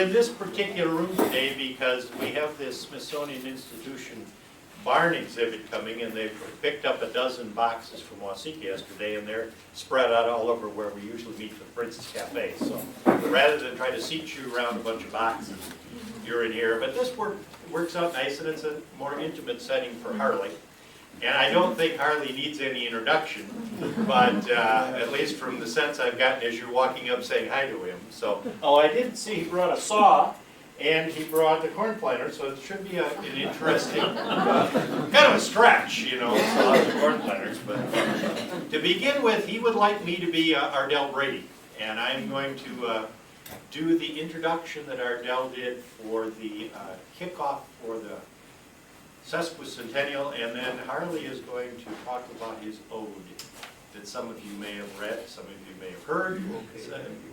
in this particular room today because we have this Smithsonian Institution barn exhibit coming, and they've picked up a dozen boxes from Waseca yesterday, and they're spread out all over where we usually meet for Princess Cafe. So rather than try to seat you around a bunch of boxes, you're in here. But this works out nice, and it's a more intimate setting for Harley. And I don't think Harley needs any introduction, but at least from the sense I've gotten as you're walking up saying hi to him. So, oh, I did see he brought a saw, and he brought the corn planter, so it should be an interesting, kind of a stretch, you know, lots of corn planters. But to begin with, he would like me to be Ardell Brady, and I'm going to do the introduction that Ardell did for the kickoff for the sesquicentennial, and then Harley is going to talk about his ode that some of you may have read, some of you may have heard.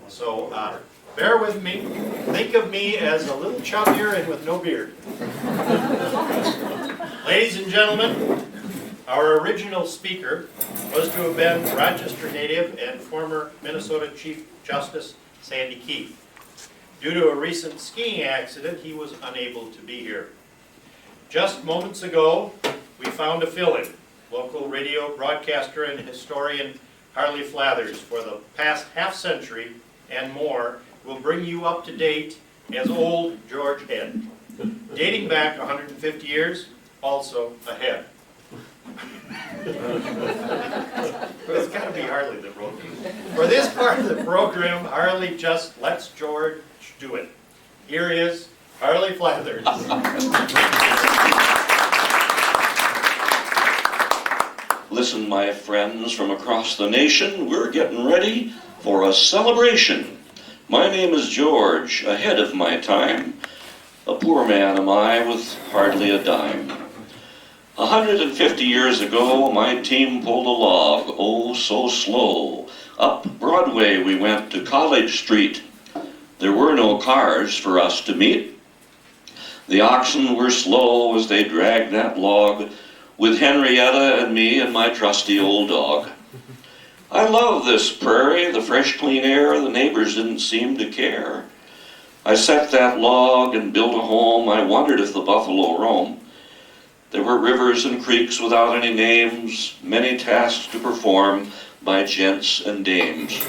So bear with me. Think of me as a little chubbier and with no beard. Ladies and gentlemen, our original speaker was to have been Rochester native and former Minnesota Chief Justice Sandy Keith. Due to a recent skiing accident, he was unable to be here. Just moments ago, we found a fill-in. Local radio broadcaster and historian Harley Flathers, for the past half century and more, will bring you up to date as old George Head. Dating back 150 years, also ahead. It's got to be Harley that wrote it. For this part of the program, Harley just lets George do it. Here is Harley Flathers. Listen, my friends from across the nation, we're getting ready for a celebration. My name is George, ahead of my time. A poor man am I with hardly a dime. 150 years ago, my team pulled a log, oh so slow. Up Broadway we went to College Street. There were no cars for us to meet. The oxen were slow as they dragged that log, with Henrietta and me and my trusty old dog. I love this prairie, the fresh clean air, the neighbors didn't seem to care. I set that log and built a home, I wondered if the buffalo roam. There were rivers and creeks without any names, many tasks to perform by gents and dames.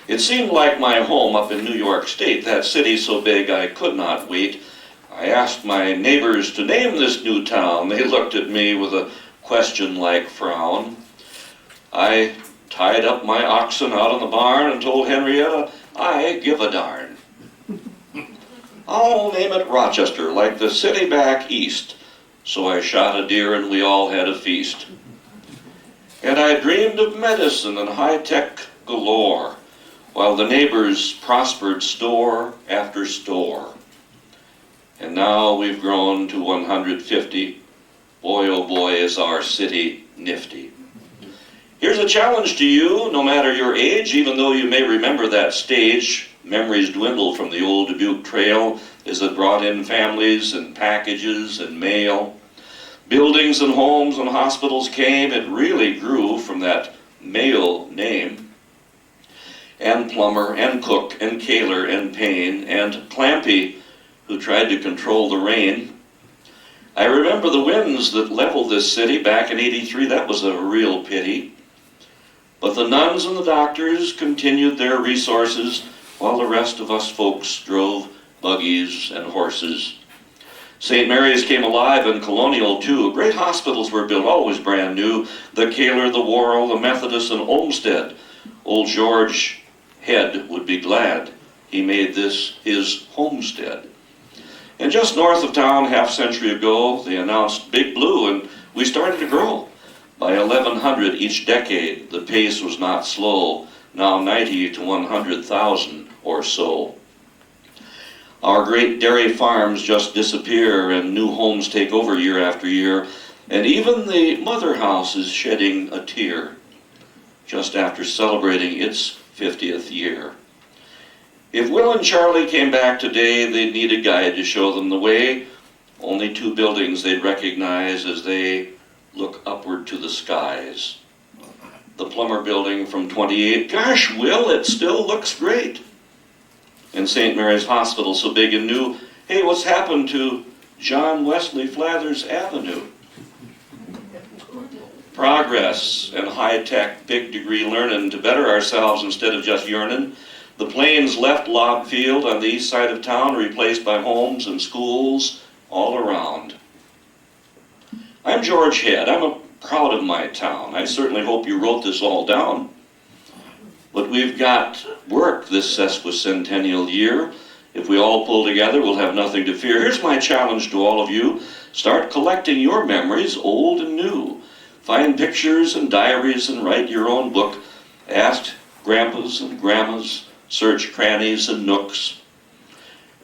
It seemed like my home up in New York State, that city so big I could not wait. I asked my neighbors to name this new town. They looked at me with a question-like frown. I tied up my oxen out in the barn and told Henrietta, I give a darn. I'll name it Rochester, like the city back east. So I shot a deer and we all had a feast. And I dreamed of medicine and high-tech galore, while the neighbors prospered store after store. And now we've grown to 150. Boy, oh boy, is our city nifty. Here's a challenge to you, no matter your age, even though you may remember that stage. Memories dwindle from the old Dubuque Trail as it brought in families and packages and mail. Buildings and homes and hospitals came. It really grew from that Mayo name. And plumber and cook and Kaler and Payne and Clampy, who tried to control the rain. I remember the winds that leveled this city back in '83. That was a real pity. But the nuns and the doctors continued their resources while the rest of us folks drove buggies and horses. St. Mary's came alive in Colonial too. Great hospitals were built, always brand new. The Kaler, the Worrell, the Methodist, and Olmsted. Old George Head would be glad he made this his homestead. And just north of town, half century ago, they announced Big Blue, and we started to grow. By 1100 each decade, the pace was not slow, now 90 to 100,000 or so. Our great dairy farms just disappear, and new homes take over year after year, and even the mother house is shedding a tear, just after celebrating its 50th year. If Will and Charlie came back today, they'd need a guide to show them the way. Only two buildings they'd recognize as they look upward to the skies. The Plummer building from 28. Gosh, Will, it still looks great. and St. Mary's Hospital so big and new. Hey, what's happened to John Wesley Flathers Avenue? Progress and high-tech, big-degree learning to better ourselves instead of just yearning. The planes left Lob Field on the east side of town, replaced by homes and schools all around. I'm George Head. I'm proud of my town. I certainly hope you wrote this all down. But we've got work this sesquicentennial year. If we all pull together, we'll have nothing to fear. Here's my challenge to all of you. Start collecting your memories, old and new. Find pictures and diaries and write your own book. Ask grandpas and grandmas. Search crannies and nooks.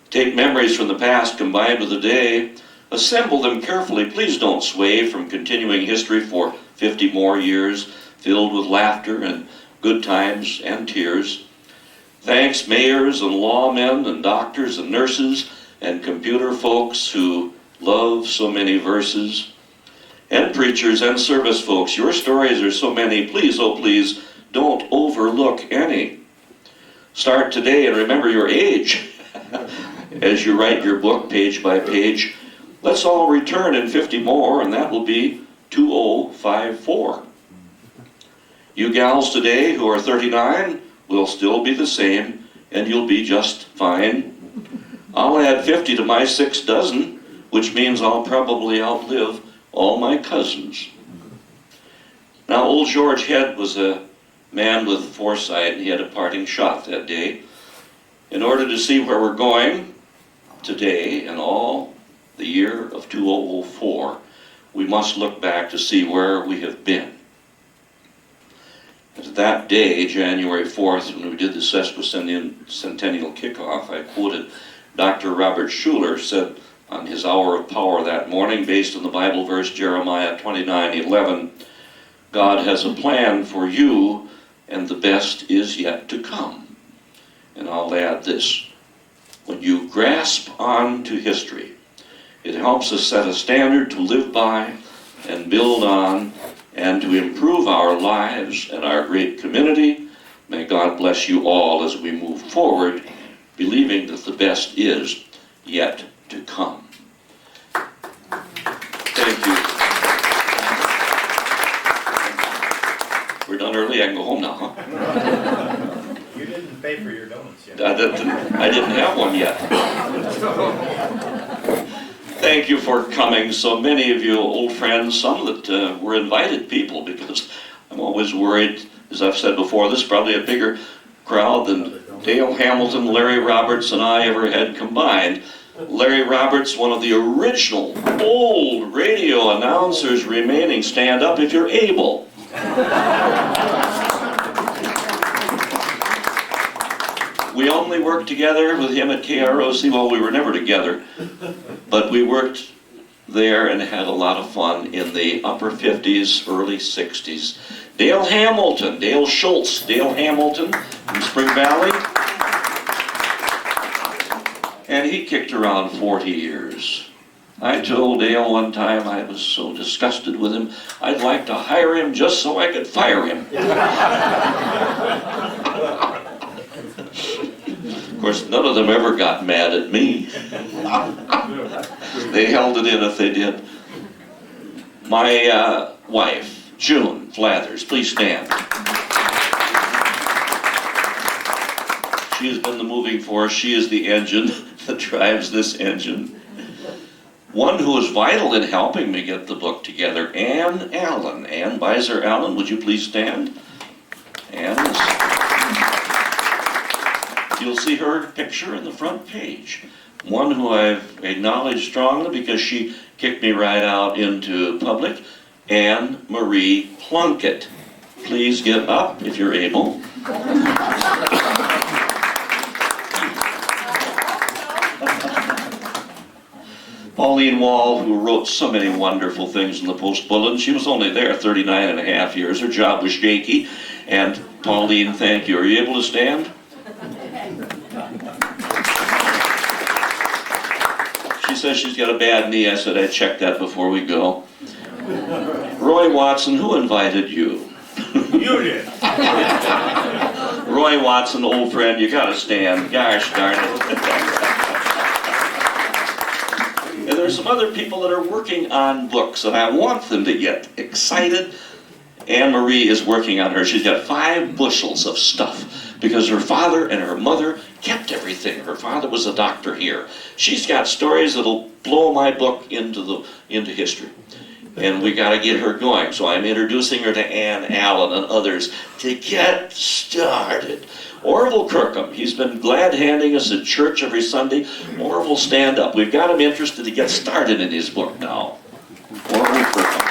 Take memories from the past combined with the day. Assemble them carefully. Please don't sway from continuing history for 50 more years, filled with laughter and good times and tears. Thanks mayors and lawmen and doctors and nurses and computer folks who love so many verses, and preachers and service folks. Your stories are so many. Please, oh please, don't overlook any. Start today and remember your age as you write your book page by page. Let's all return in 50 more, and that will be 2054. You gals today who are 39 will still be the same, and you'll be just fine. I'll add 50 to my 6 dozen, which means I'll probably outlive all my cousins. Now, old George Head was a man with foresight, and he had a parting shot that day. In order to see where we're going today and all the year of 2004, we must look back to see where we have been. And that day, January 4th, when we did the sesquicentennial kickoff, I quoted Dr. Robert Schuller said on his hour of power that morning, based on the Bible verse Jeremiah 29:11, God has a plan for you, and the best is yet to come. And I'll add this. When you grasp on to history, it helps us set a standard to live by and build on and to improve our lives and our great community. May God bless you all as we move forward, believing that the best is yet to come. Thank you. We're done early. I can go home now, huh? You didn't pay for your donuts yet. I didn't have one yet. Thank you for coming. So many of you old friends, some that were invited people, because I'm always worried, as I've said before, this is probably a bigger crowd than Dale Hamilton, Larry Roberts, and I ever had combined. Larry Roberts, one of the original old radio announcers remaining. Stand up if you're able. We only worked together with him at KROC. Well, we were never together, but we worked there and had a lot of fun in the upper 50s, early 60s. Dale Hamilton, Dale Schultz, Dale Hamilton from Spring Valley. And he kicked around 40 years. I told Dale one time I was so disgusted with him, I'd like to hire him just so I could fire him. Of course, none of them ever got mad at me. They held it in if they did. My wife, June Flathers, please stand. She has been the moving force. She is the engine that drives this engine. One who is vital in helping me get the book together, Ann Allen. Ann Beiser Allen, would you please stand? Ann, you'll see her picture in the front page. One who I've acknowledged strongly because she kicked me right out into public, Anne Marie Plunkett. Please get up if you're able. Pauline Wall, who wrote so many wonderful things in the Post Bulletin. She was only there 39 and a half years. Her job was shaky. And Pauline, thank you. Are you able to stand? She says she's got a bad knee. I said I'd check that before we go. Roy Watson, who invited you? You did. Roy Watson, old friend, you gotta stand. Gosh darn it. And there's some other people that are working on books, and I want them to get excited. Anne Marie is working on her. She's got 5 bushels of stuff because her father and her mother kept everything. Her father was a doctor here. She's got stories that'll blow my book into history. And we got to get her going. So I'm introducing her to Ann Allen and others to get started. Orville Kirkham, he's been glad handing us at church every Sunday. Orville, stand up. We've got him interested to get started in his book now. Orville Kirkham.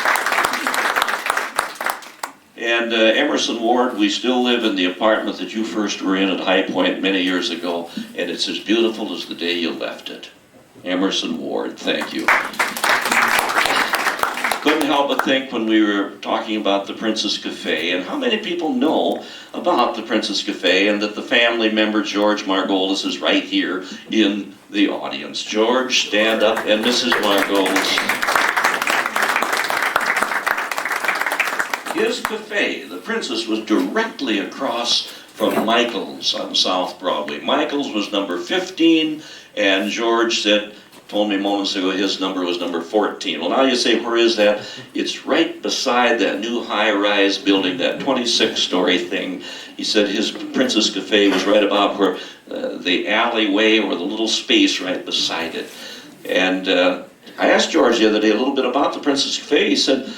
And Emerson Ward, we still live in the apartment that you first were in at High Point many years ago, and it's as beautiful as the day you left it. Emerson Ward, thank you. Couldn't help but think when we were talking about the Princess Cafe, and how many people know about the Princess Cafe, and that the family member George Margolis is right here in the audience. George, stand up, and Mrs. Margolis. His cafe, the Princess, was directly across from Michael's on South Broadway. Michael's was number 15, and George told me moments ago his number was number 14. Well, now you say, where is that? It's right beside that new high-rise building, that 26-story thing. He said his Princess Cafe was right about where the alleyway or the little space right beside it. And I asked George the other day a little bit about the Princess Cafe. He said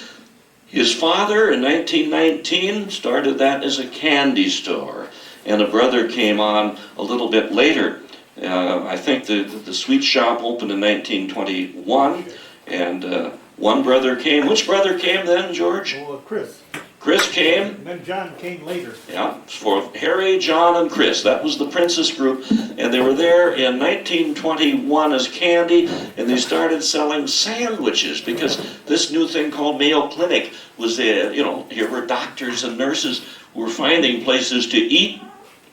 his father in 1919 started that as a candy store, and a brother came on a little bit later. I think the sweet shop opened in 1921, and one brother came. Which brother came then, George? Oh, Chris. Chris came. And then John came later. Yeah, for Harry, John, and Chris. That was the Princess group, and they were there in 1921 as candy, and they started selling sandwiches because this new thing called Mayo Clinic was there. You know, here were doctors and nurses who were finding places to eat.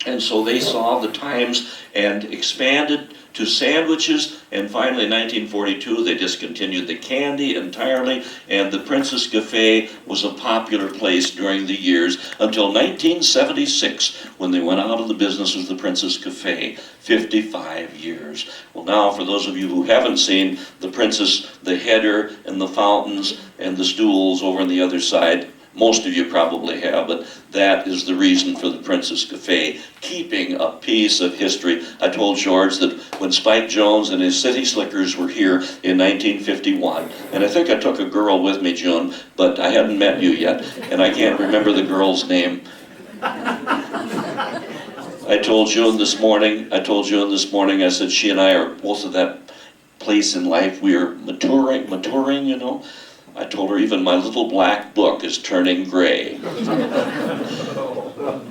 And so they saw the times and expanded to sandwiches, and finally in 1942 they discontinued the candy entirely, and the Princess Cafe was a popular place during the years until 1976 when they went out of the business as the Princess Cafe. 55 years. Well, now for those of you who haven't seen the Princess, the header and the fountains and the stools over on the other side, most of you probably have, but that is the reason for the Princess Cafe, keeping a piece of history. I told George that when Spike Jones and his City Slickers were here in 1951, and I think I took a girl with me, June, but I hadn't met you yet, and I can't remember the girl's name. I told June this morning, I said she and I are both at that place in life, we are maturing, you know. I told her even my little black book is turning gray.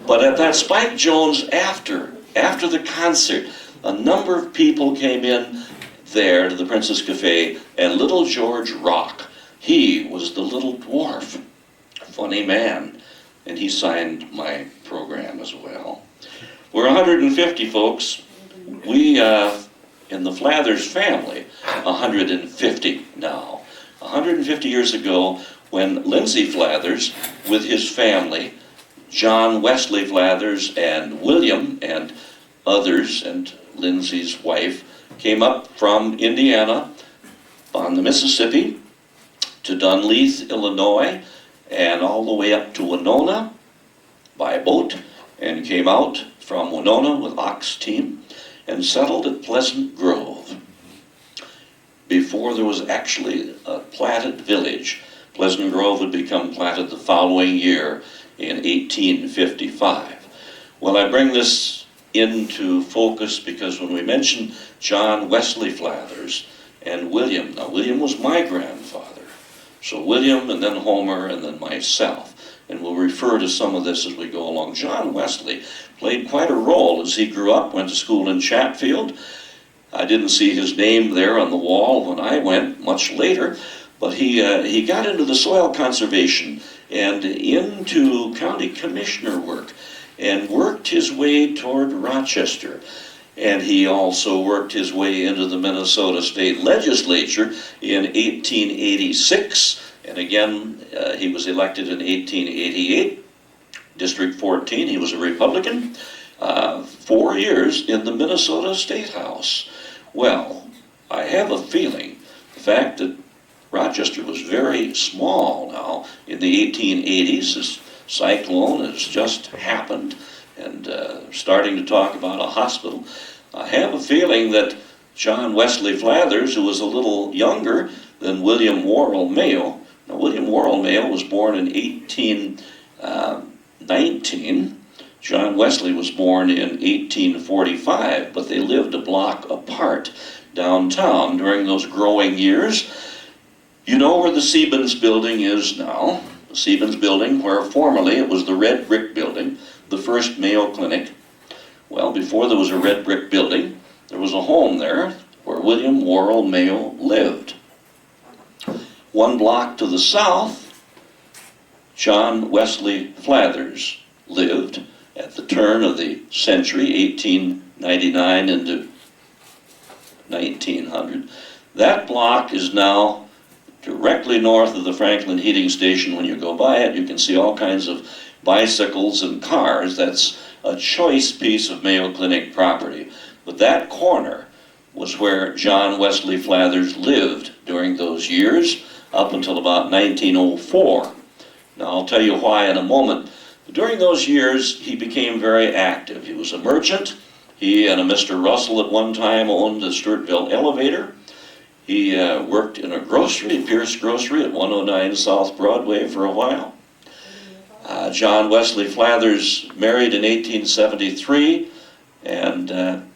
But at that Spike Jones after the concert, a number of people came in there to the Princess Cafe, and little George Rock, he was the little dwarf, funny man, and he signed my program as well. We're 150 folks. We, in the Flathers family, 150 now. 150 years ago, when Lindsay Flathers, with his family, John Wesley Flathers and William and others, and Lindsay's wife, came up from Indiana on the Mississippi to Dunleith, Illinois, and all the way up to Winona by boat, and came out from Winona with ox team and settled at Pleasant Grove. Before there was actually a platted village, Pleasant Grove would become platted the following year in 1855. Well, I bring this into focus because when we mention John Wesley Flathers and William, now William was my grandfather, so William and then Homer and then myself, and we'll refer to some of this as we go along. John Wesley played quite a role as he grew up, went to school in Chatfield. I didn't see his name there on the wall when I went, much later, but he got into the soil conservation and into county commissioner work and worked his way toward Rochester. And he also worked his way into the Minnesota State Legislature in 1886, and again he was elected in 1888. District 14, he was a Republican, 4 years in the Minnesota State House. Well, I have a feeling the fact that Rochester was very small now in the 1880s, this cyclone has just happened, and starting to talk about a hospital. I have a feeling that John Wesley Flathers, who was a little younger than William Worrell Mayo. Now, William Worrell Mayo was born in 1819. John Wesley was born in 1845, but they lived a block apart downtown during those growing years. You know where the Sebens building is now. The Sebens building, where formerly it was the red brick building, the first Mayo Clinic. Well, before there was a red brick building, there was a home there where William Worrell Mayo lived. 1 block to the south, John Wesley Flathers lived at the turn of the century, 1899 into 1900. That block is now directly north of the Franklin Heating Station. When you go by it, you can see all kinds of bicycles and cars. That's a choice piece of Mayo Clinic property. But that corner was where John Wesley Flathers lived during those years, up until about 1904. Now, I'll tell you why in a moment. During those years, he became very active. He was a merchant. He and a Mr. Russell at one time owned the Stewartville Elevator. He worked in a grocery, Pierce Grocery at 109 South Broadway for a while. John Wesley Flathers married in 1873, and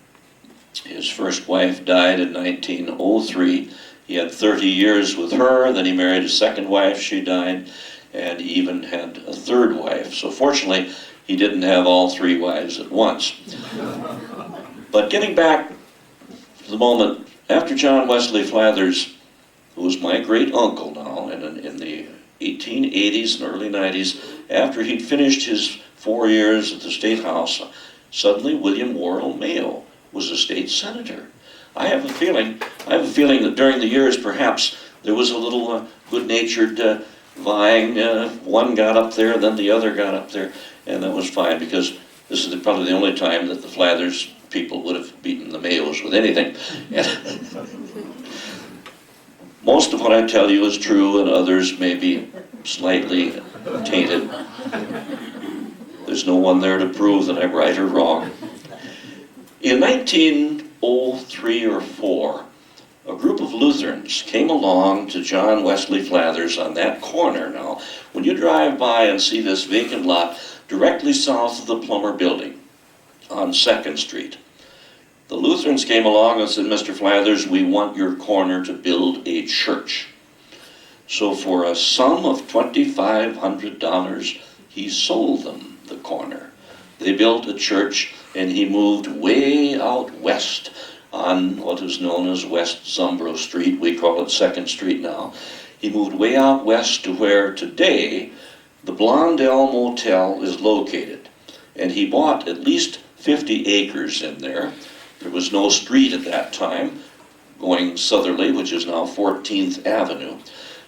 his first wife died in 1903. He had 30 years with her, then he married a second wife, she died, and he even had a third wife. So fortunately, he didn't have all 3 wives at once. But getting back to the moment, after John Wesley Flathers, who was my great uncle now, in the 1880s and early 90s, after he'd finished his 4 years at the State House, suddenly William Worrell Mayo was a state senator. I have a feeling that during the years perhaps there was a little good-natured vying. One got up there, then the other got up there, and that was fine, because this is probably the only time that the Flathers people would have beaten the Mayos with anything. Most of what I tell you is true, and others may be slightly tainted. There's no one there to prove that I'm right or wrong. In 1903 or 4, a group of Lutherans came along to John Wesley Flathers on that corner. Now, when you drive by and see this vacant lot directly south of the Plummer Building on 2nd Street, the Lutherans came along and said, "Mr. Flathers, we want your corner to build a church." So for a sum of $2,500, he sold them the corner. They built a church, and he moved way out west on what is known as West Zumbro Street. We call it 2nd Street now. He moved way out west to where today the Blondell Motel is located. And he bought at least 50 acres in there. There was no street at that time going southerly, which is now 14th Avenue.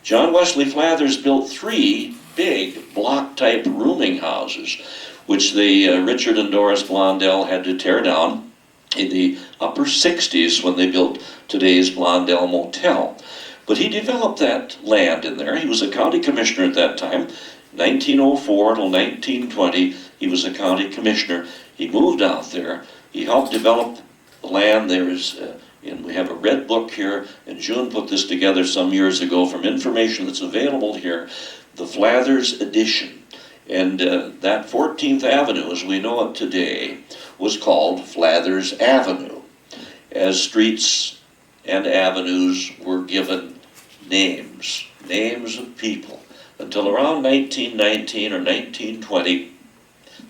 John Wesley Flathers built 3 big block-type rooming houses, which the Richard and Doris Blondell had to tear down in the upper 60s when they built today's Blondell Motel. But he developed that land in there. He was a county commissioner at that time. 1904 till 1920, he was a county commissioner. He moved out there. He helped develop the land. And we have a red book here, and June put this together some years ago from information that's available here, the Flathers edition. And that 14th Avenue, as we know it today, was called Flathers Avenue, as streets and avenues were given names of people. Until around 1919 or 1920,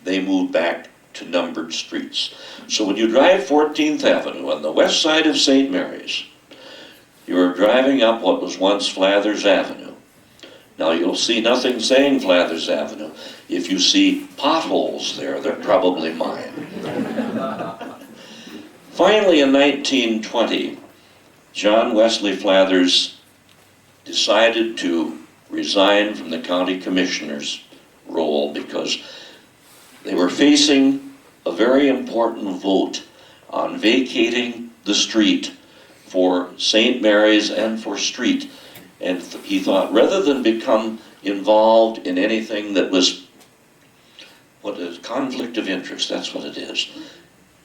they moved back to numbered streets. So when you drive 14th Avenue on the west side of St. Mary's, you're driving up what was once Flathers Avenue. Now you'll see nothing saying Flathers Avenue. If you see potholes there, they're probably mine. Finally, in 1920, John Wesley Flathers decided to resign from the county commissioner's role because They were facing a very important vote on vacating the street for St. Mary's and for Street. And he thought, rather than become involved in anything that was what is conflict of interest, that's what it is.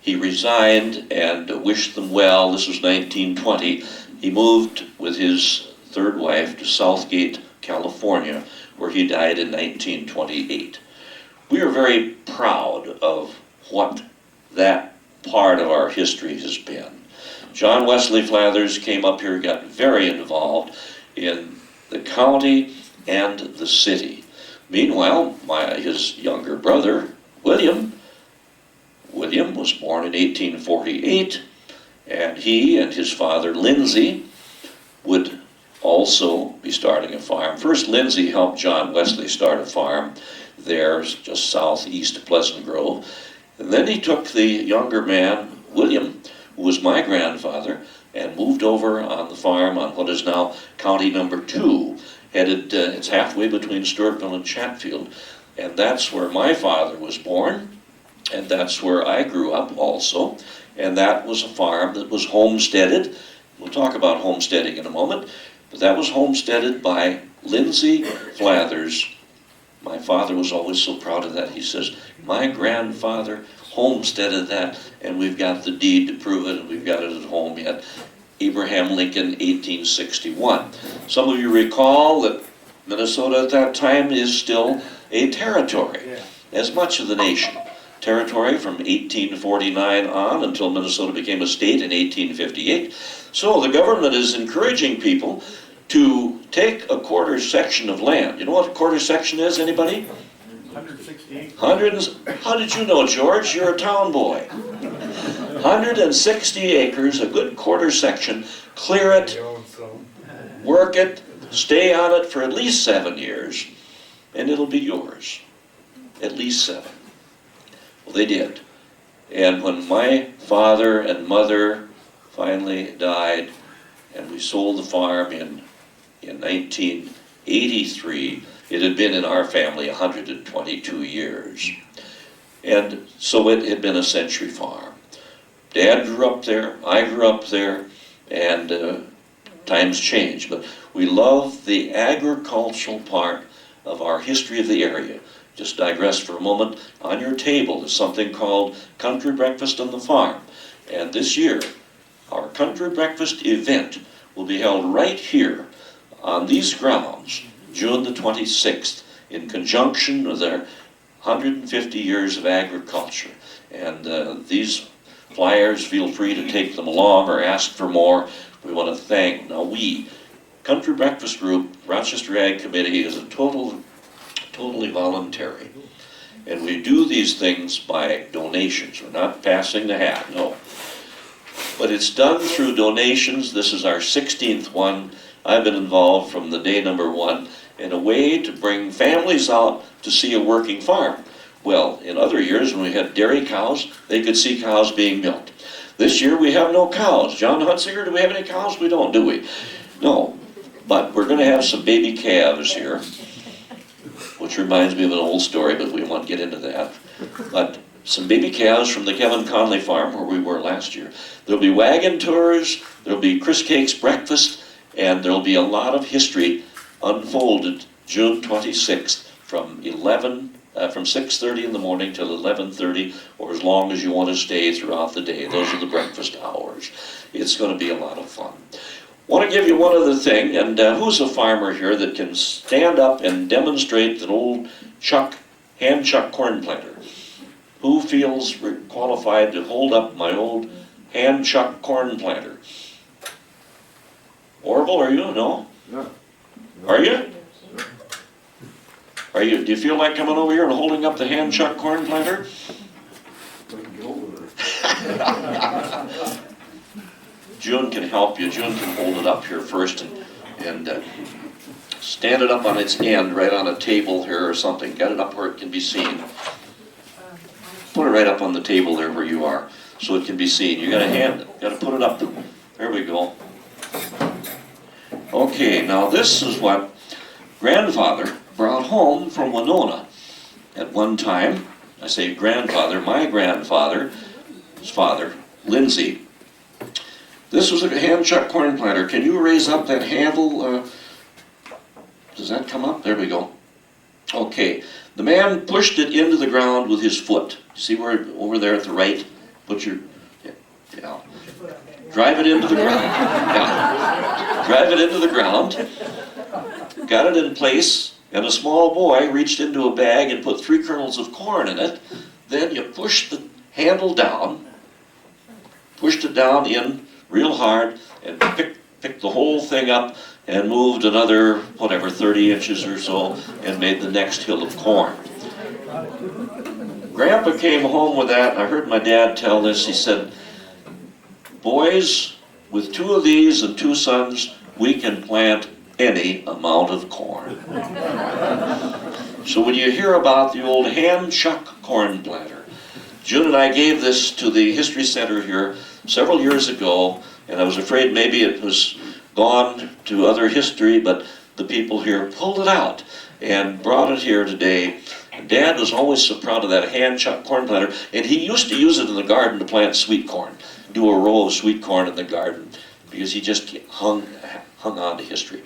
He resigned and wished them well. This was 1920. He moved with his third wife to Southgate, California, where he died in 1928. We are very proud of what that part of our history has been. John Wesley Flathers came up here, got very involved in the county and the city. Meanwhile, his younger brother, William was born in 1848, and he and his father, Lindsay, would also be starting a farm. First, Lindsay helped John Wesley start a farm there, just southeast of Pleasant Grove. And then he took the younger man, William, who was my grandfather, and moved over on the farm on what is now County Number 2, headed, it's halfway between Stewartville and Chatfield. And that's where my father was born, and that's where I grew up also. And that was a farm that was homesteaded. We'll talk about homesteading in a moment, but that was homesteaded by Lindsay Flathers. My father was always so proud of that. He says, my grandfather homesteaded that, and we've got the deed to prove it, and we've got it at home yet. Abraham Lincoln, 1861. Some of you recall that Minnesota at that time is still a territory, as much of the nation. Territory from 1849 on until Minnesota became a state in 1858. So the government is encouraging people to take a quarter section of land. You know what a quarter section is, anybody? 168. How did you know, George? You're a town boy. 160 acres, a good quarter section. Clear it, work it, stay on it for at least 7 years, and it'll be yours. At least 7. Well, they did. And when my father and mother finally died, and we sold the farm in 1983, it had been in our family 122 years. And so it had been a century farm. Dad grew up there, I grew up there, and times change. But we love the agricultural part of our history of the area. Just digress for a moment. On your table is something called Country Breakfast on the Farm. And this year, our Country Breakfast event will be held right here on these grounds, June the 26th, in conjunction with our 150 years of agriculture. And these flyers, feel free to take them along or ask for more. We want to thank, Country Breakfast Group, Rochester Ag Committee is a totally voluntary. And we do these things by donations. We're not passing the hat, no. But it's done through donations. This is our 16th one. I've been involved from the day number 1 in a way to bring families out to see a working farm. Well, in other years when we had dairy cows, they could see cows being milked. This year we have no cows. John Hunsinger, do we have any cows? We don't, do we? No. But we're going to have some baby calves here, which reminds me of an old story, but we won't get into that. But some baby calves from the Kevin Conley farm where we were last year. There'll be wagon tours, there'll be Chris Cake's breakfast, and there'll be a lot of history unfolded June 26th from 6:30 in the morning till 11:30, or as long as you want to stay throughout the day. Those are the breakfast hours. It's going to be a lot of fun. I want to give you one other thing, and who's a farmer here that can stand up and demonstrate an old hand chuck corn planter? Who feels qualified to hold up my old hand chuck corn planter? Orville, are you? No? No. Are you? Do you feel like coming over here and holding up the hand chuck corn planter? June can help you. June can hold it up here first and stand it up on its end, right on a table here or something. Get it up where it can be seen. Put it right up on the table there where you are, so it can be seen. You got to hand it. Got to put it up. There we go. Okay, now this is what grandfather brought home from Winona at one time. I say grandfather, my grandfather's father, Lindsay. This was a hand-chuck corn planter. Can you raise up that handle? Does that come up? There we go. Okay. The man pushed it into the ground with his foot. See where, over there at the right? Put your, yeah. Drive it into the ground. Yeah. Drive it into the ground. Got it in place, and a small boy reached into a bag and put 3 kernels of corn in it. Then you pushed the handle down, pushed it down in real hard, and picked the whole thing up and moved another, whatever, 30 inches or so, and made the next hill of corn. Grandpa came home with that, and I heard my dad tell this. He said, boys, with 2 of these and 2 sons, we can plant any amount of corn. So when you hear about the old hand-chuck corn planter, June and I gave this to the History Center here several years ago, and I was afraid maybe it was gone to other history, but the people here pulled it out and brought it here today. And Dad was always so proud of that hand-chuck corn planter, and he used to use it in the garden to plant sweet corn, do a row of sweet corn in the garden, because he just hung on to history.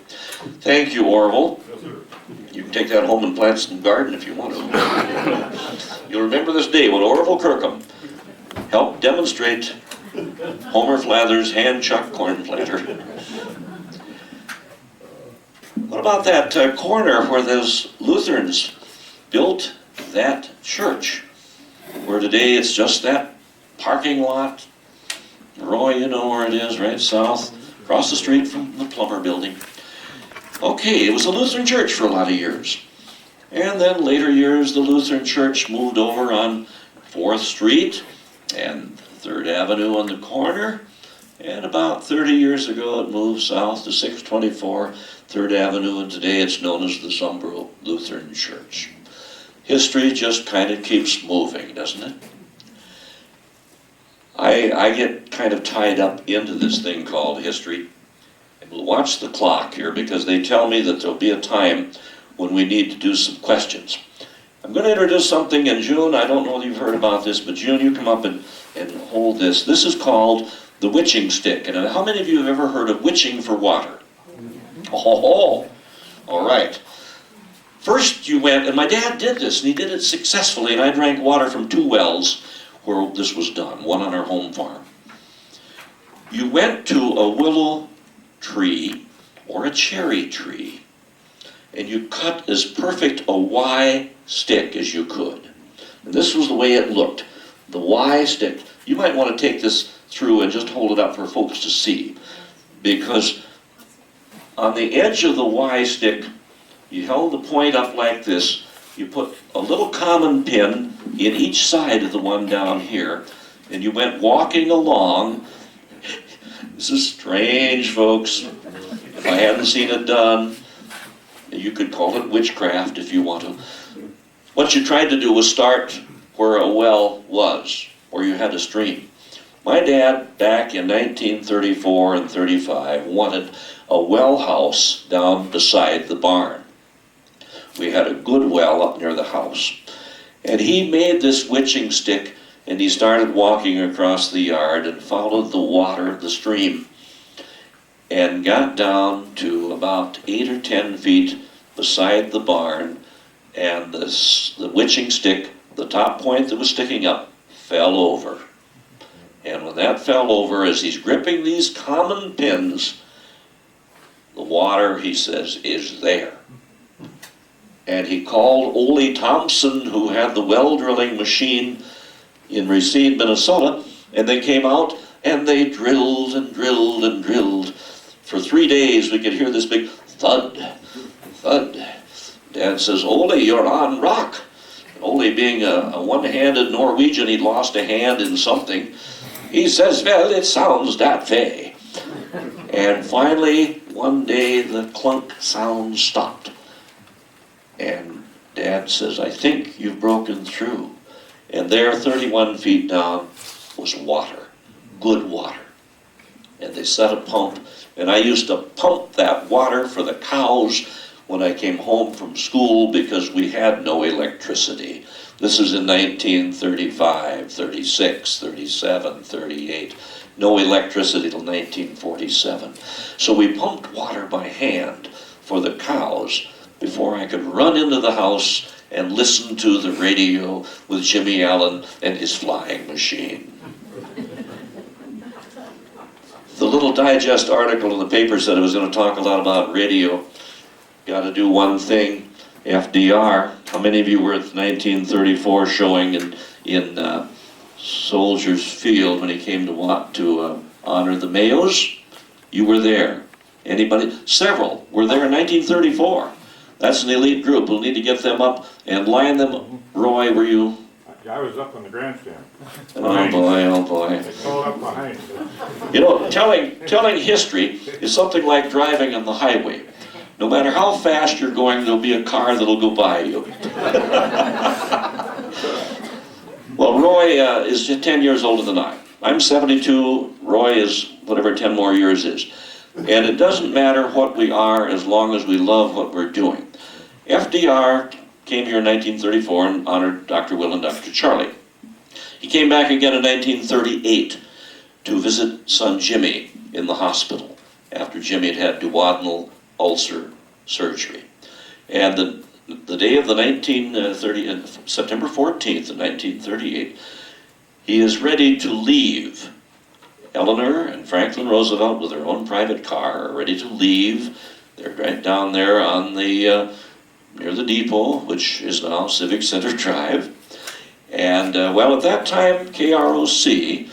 Thank you, Orville. You can take that home and plant some garden if you want to. You'll remember this day when Orville Kirkham helped demonstrate Homer Flathers' hand-chuck corn planter. What about that corner where those Lutherans built that church, where today it's just that parking lot? Roy, you know where it is, right south, across the street from the Plumber building. Okay, it was a Lutheran church for a lot of years. And then later years, the Lutheran church moved over on 4th Street and 3rd Avenue on the corner. And about 30 years ago, it moved south to 624 3rd Avenue, and today it's known as the Zumbro Lutheran Church. History just kind of keeps moving, doesn't it? I get kind of tied up into this thing called history. And we'll watch the clock here because they tell me that there'll be a time when we need to do some questions. I'm going to introduce something, and June, I don't know if you've heard about this, but June, you come up and hold this. This is called the witching stick. And how many of you have ever heard of witching for water? Oh, all right. First you went, and my dad did this, and he did it successfully, and I drank water from 2 wells where this was done, one on our home farm. You went to a willow tree or a cherry tree, and you cut as perfect a Y stick as you could. And this was the way it looked, the Y stick. You might want to take this through and just hold it up for folks to see, because on the edge of the Y stick, you held the point up like this. You put a little common pin in each side of the one down here, and you went walking along. This is strange, folks. If I hadn't seen it done, you could call it witchcraft if you want to. What you tried to do was start where a well was, where you had a stream. My dad, back in 1934 and 35, wanted a well house down beside the barn. We had a good well up near the house. And he made this witching stick, and he started walking across the yard and followed the water of the stream and got down to about 8 or 10 feet beside the barn, and the witching stick, the top point that was sticking up, fell over. And when that fell over, as he's gripping these common pins, the water, he says, is there. And he called Ole Thompson, who had the well drilling machine in Racine, Minnesota, and they came out and they drilled and drilled and drilled. For 3 days we could hear this big thud, thud. Dad says, Ole, you're on rock. Ole, being a one-handed Norwegian, he'd lost a hand in something. He says, well, it sounds that way. And finally, one day, the clunk sound stopped. And Dad says, I think you've broken through. And there, 31 feet down, was water, good water. And they set a pump, and I used to pump that water for the cows when I came home from school because we had no electricity. This is in 1935, 36, 37, 38. No electricity till 1947. So we pumped water by hand for the cows before I could run into the house and listen to the radio with Jimmy Allen and his flying machine. The little digest article in the paper said I was going to talk a lot about radio. Got to do one thing. FDR. How many of you were at the 1934 showing in Soldiers Field when he came to honor the Mayos? You were there. Anybody? Several were there in 1934. That's an elite group. We'll need to get them up and line them up. Roy, were you? I was up on the grandstand. Oh boy, oh boy. They called up behind. You know, telling history is something like driving on the highway. No matter how fast you're going, there'll be a car that'll go by you. Well, Roy is 10 years older than I. I'm 72. Roy is whatever 10 more years is. And it doesn't matter what we are as long as we love what we're doing. FDR came here in 1934 and honored Dr. Will and Dr. Charlie. He came back again in 1938 to visit son Jimmy in the hospital after Jimmy had had duodenal ulcer surgery. And the day of the September 14th of 1938, he is ready to leave. Eleanor and Franklin Roosevelt, with their own private car, are ready to leave. They're right down there on the near the depot, which is now Civic Center Drive. And well, at that time, KROC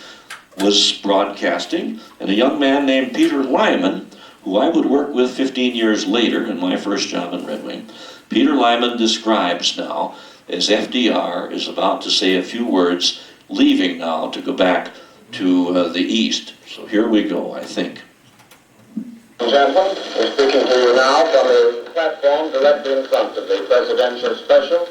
was broadcasting, and a young man named Peter Lyman, who I would work with 15 years later in my first job in Red Wing, Peter Lyman describes now as FDR is about to say a few words, leaving now to go back to the East. So here we go, I think. Gentlemen, we're speaking to you now from the platform directly in front of the presidential special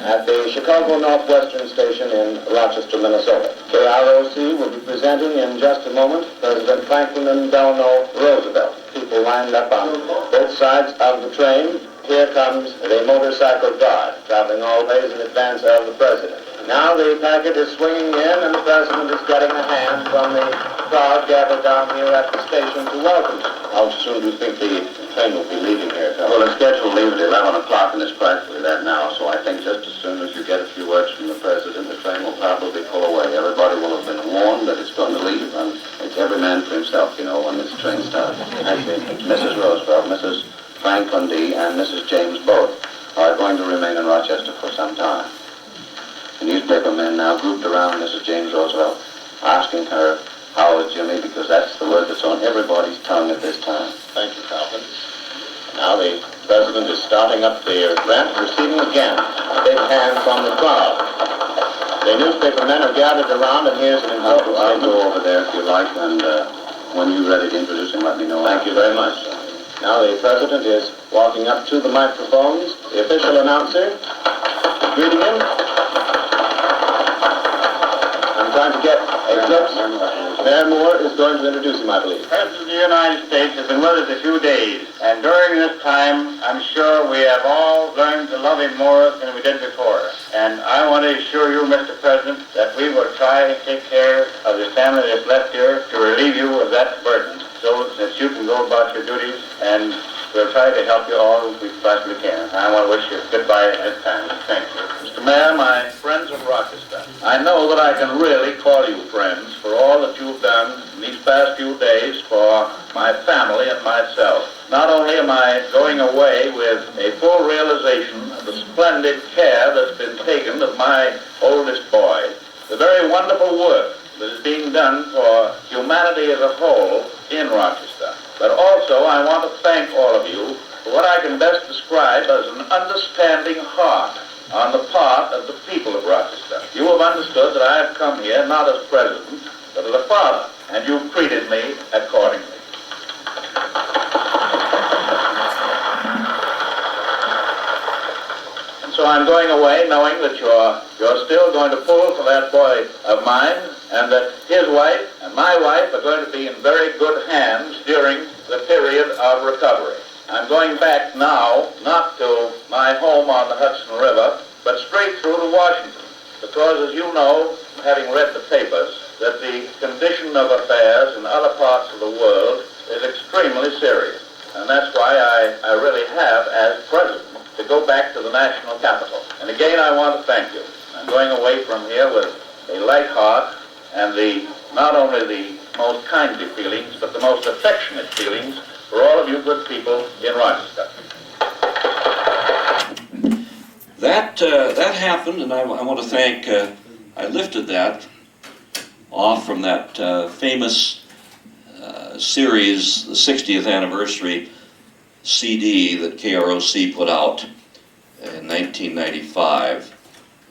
at the Chicago Northwestern Station in Rochester, Minnesota. KROC will be presenting in just a moment President Franklin Delano Roosevelt. People lined up on both sides of the train. Here comes the motorcycle guard, traveling always in advance of the president. Now the packet is swinging in, and the president is getting a hand from the crowd gathered down here at the station to welcome him. How soon do you think the train will be leaving here, Tom? Well, it's scheduled to leave at 11 o'clock, and it's practically that now, so I think just as soon as you get a few words from the president, the train will probably pull away. Everybody will have been warned that it's going to leave, and it's every man for himself, you know, when this train starts. Actually, Mrs. Roosevelt, Mrs. Franklin D., and Mrs. James both are going to remain in Rochester for some time. The newspaper men now grouped around Mrs. James Roosevelt, asking her, how is Jimmy, because that's the word that's on everybody's tongue at this time. Thank you, Calvin. Now the president is starting up the ramp, receiving again a big hand from the crowd. The newspaper men are gathered around, and here's an important I'll go over there if you like, and when you're ready to introduce him, let me know. Thank you very much. Now the president is walking up to the microphones. The official announcer is greeting him. I'm trying to get a glimpse. Mayor Moore is going to introduce him, I believe. The President of the United States has been with us a few days, and during this time, I'm sure we have all learned to love him more than we did before. And I want to assure you, Mr. President, that we will try to take care of the family that's left here to relieve you of that burden, so that you can go about your duties, and we'll try to help you all as we possibly can. I want to wish you goodbye at this time. Thank you. Mr. Mayor, my friends of Rochester, I know that I can really call you friends for all that you've done in these past few days for my family and myself. Not only am I going away with a full realization of the splendid care that's been taken of my oldest boy, the very wonderful work that is being done for humanity as a whole in Rochester, but also I want to thank all of you for what I can best describe as an understanding heart on the part of the people of Rochester. You have understood that I have come here not as president, but as a father, and you've treated me accordingly. And so I'm going away knowing that you're still going to pull for that boy of mine, and that his wife and my wife are going to be in very good hands during the period of recovery. I'm going back now, not to my home on the Hudson River, but straight through to Washington. Because, as you know, having read the papers, that the condition of affairs in other parts of the world is extremely serious. And that's why I really have, as president, to go back to the national capital. And again, I want to thank you. I'm going away from here with a light heart and not only the most kindly feelings, but the most affectionate feelings for all of you good people in Rochester. That happened, and I want to thank, I lifted that off from that famous series, the 60th anniversary CD that KROC put out in 1995.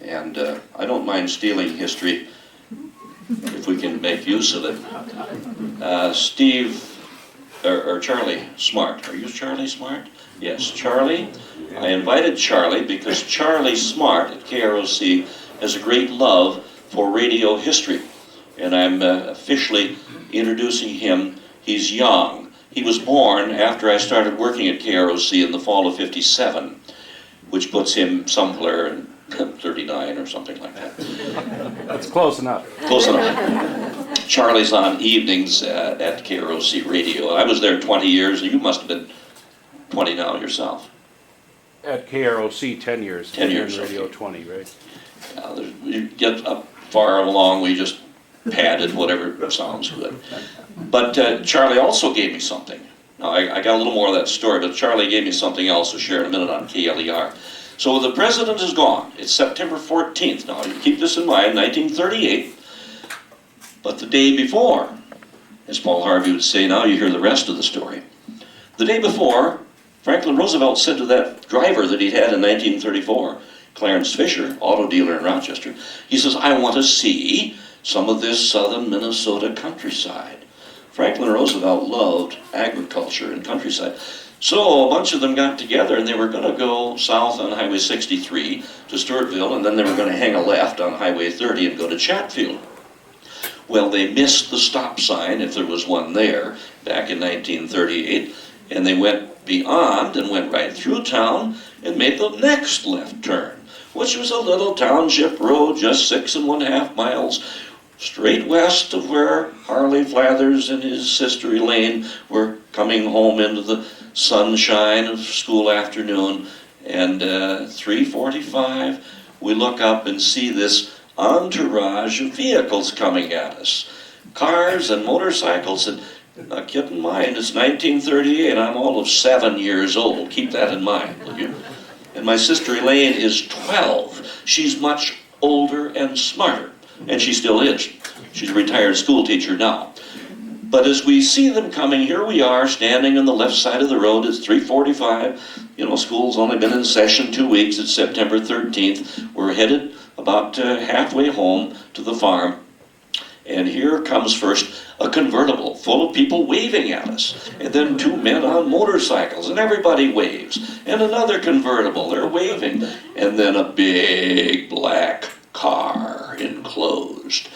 And I don't mind stealing history if we can make use of it. Steve, or Charlie Smart. Are you Charlie Smart? Yes, Charlie. I invited Charlie because Charlie Smart at KROC has a great love for radio history. And I'm officially introducing him. He's young. He was born after I started working at KROC in the fall of '57, which puts him somewhere in 39 or something like that. That's close enough. Close enough. Charlie's on evenings at KROC Radio. I was there 20 years, and you must have been 20 now yourself. At KROC, 10 years. 10 years, And Radio okay. 20, right? You get up far along, we just padded whatever sounds good. But Charlie also gave me something. Now, I got a little more of that story, but Charlie gave me something else to share in a minute on KLER. So the president is gone. It's September 14th now. You keep this in mind, 1938. But the day before, as Paul Harvey would say now, you hear the rest of the story. The day before, Franklin Roosevelt said to that driver that he'd had in 1934, Clarence Fisher, auto dealer in Rochester, he says, I want to see some of this southern Minnesota countryside. Franklin Roosevelt loved agriculture and countryside. So a bunch of them got together and they were going to go south on Highway 63 to Stewartville, and then they were going to hang a left on Highway 30 and go to Chatfield. Well, they missed the stop sign, if there was one there, back in 1938, and they went beyond and went right through town and made the next left turn, which was a little township road just 6½ miles, straight west of where Harley, Flathers, and his sister Elaine were coming home into the sunshine of school afternoon. And 3:45, we look up and see this entourage of vehicles coming at us. Cars and motorcycles, and now keep in mind, it's 1938, I'm all of 7 years old. Keep that in mind, will you? And my sister Elaine is 12. She's much older and smarter, and she still is. She's a retired school teacher now. But as we see them coming, here we are standing on the left side of the road. It's 3:45. You know, school's only been in session 2 weeks. It's September 13th. We're headed about halfway home to the farm. And here comes first a convertible full of people waving at us. And then 2 men on motorcycles, and everybody waves. And another convertible, they're waving. And then a big black car enclosed.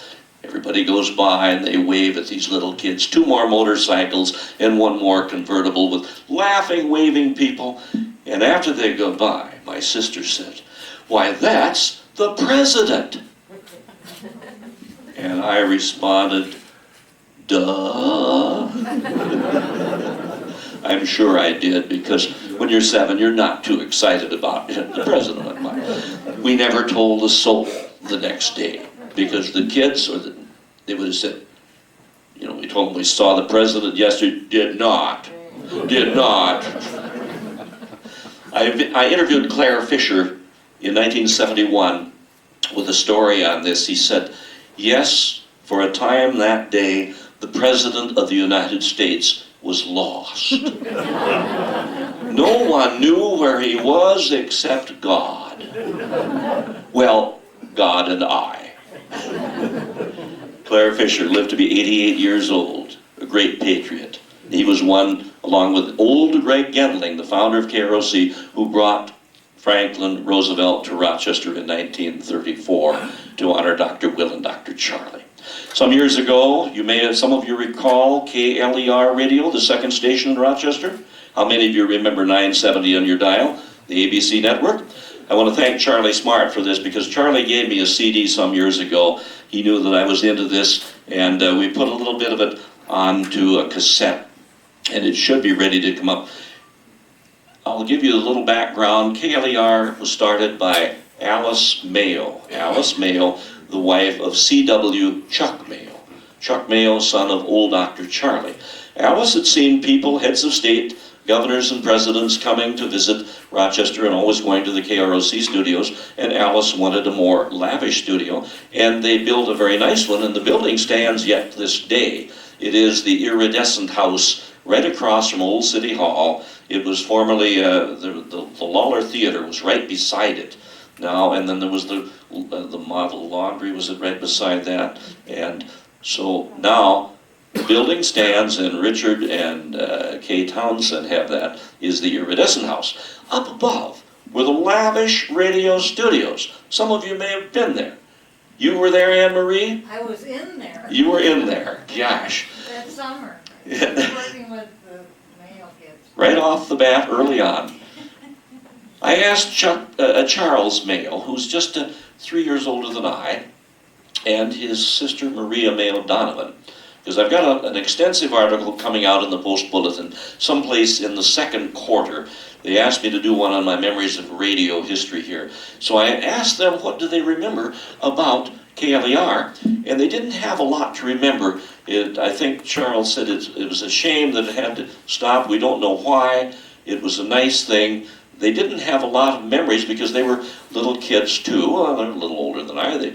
Everybody goes by and they wave at these little kids. 2 more motorcycles and 1 more convertible with laughing, waving people. And after they go by, my sister said, "Why, that's the president." And I responded, "Duh." I'm sure I did, because when you're 7, you're not too excited about the president of mine. We never told a soul the next day, because the kids, they would have said, you know, we told them we saw the president yesterday. Did not. I interviewed Claire Fisher in 1971 with a story on this. He said, yes, for a time that day, the President of the United States was lost. No one knew where he was except God. Well, God and I. Claire Fisher lived to be 88 years old, a great patriot. He was one, along with old Greg Gendling, the founder of KROC, who brought Franklin Roosevelt to Rochester in 1934 to honor Dr. Will and Dr. Charlie. Some years ago, some of you recall KLER Radio, the second station in Rochester. How many of you remember 970 on your dial, the ABC network? I want to thank Charlie Smart for this, because Charlie gave me a CD some years ago. He knew that I was into this, and we put a little bit of it onto a cassette, and it should be ready to come up. I'll give you a little background. KLER was started by Alice Mayo. Alice Mayo, the wife of C.W. Chuck Mayo. Chuck Mayo, son of old Dr. Charlie. Alice had seen people, heads of state, governors and presidents coming to visit Rochester and always going to the KROC studios, and Alice wanted a more lavish studio, and they built a very nice one, and the building stands yet to this day. It is the Iridescent House right across from Old City Hall. It was formerly, the Lawler Theater was right beside it now, and then there was the Model Laundry was right beside that, and so now the building stands, and Richard and Kay Townsend have that, is the Iridescent House. Up above were the lavish radio studios. Some of you may have been there. You were there, Anne Marie? I was in there. You were in there, gosh. That summer. I was working with the male kids. Right off the bat, early on. I asked Charles Mayo, who's just 3 years older than I, and his sister Maria Mayo Donovan, because I've got an extensive article coming out in the Post Bulletin, someplace in the second quarter. They asked me to do one on my memories of radio history here. So I asked them what do they remember about KLER, and they didn't have a lot to remember. I think Charles said it was a shame that it had to stop. We don't know why. It was a nice thing. They didn't have a lot of memories because they were little kids too. Well, they're a little older than I. The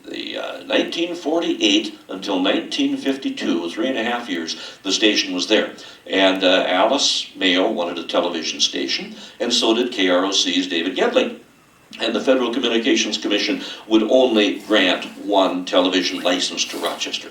1948 until 1952, 3.5 years, the station was there. And Alice Mayo wanted a television station, and so did KROC's David Gedling. And the Federal Communications Commission would only grant one television license to Rochester.